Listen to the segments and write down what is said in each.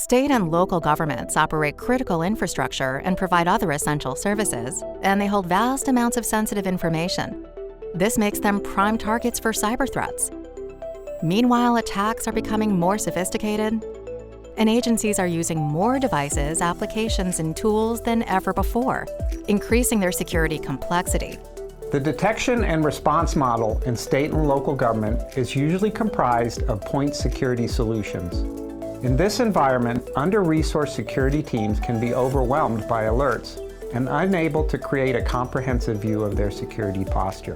State and local governments operate critical infrastructure and provide other essential services, and they hold vast amounts of sensitive information. This makes them prime targets for cyber threats. Meanwhile, attacks are becoming more sophisticated, and agencies are using more devices, applications, and tools than ever before, increasing their security complexity. The detection and response model in state and local government is usually comprised of point security solutions. In this environment, under-resourced security teams can be overwhelmed by alerts and unable to create a comprehensive view of their security posture.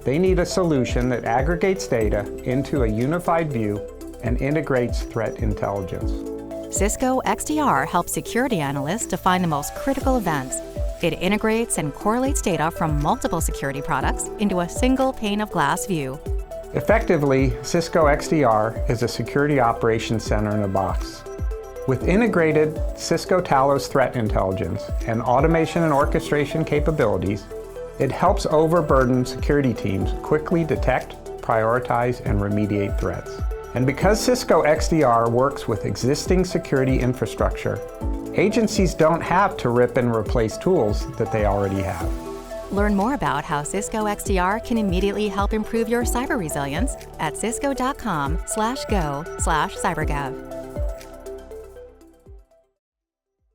They need a solution that aggregates data into a unified view and integrates threat intelligence. Cisco XDR helps security analysts define the most critical events. It integrates and correlates data from multiple security products into a single pane of glass view. Effectively, Cisco XDR is a security operations center in a box. With integrated Cisco Talos threat intelligence and automation and orchestration capabilities, it helps overburdened security teams quickly detect, prioritize, and remediate threats. And because Cisco XDR works with existing security infrastructure, agencies don't have to rip and replace tools that they already have. Learn more about how Cisco XDR can immediately help improve your cyber resilience at cisco.com/go/cybergov.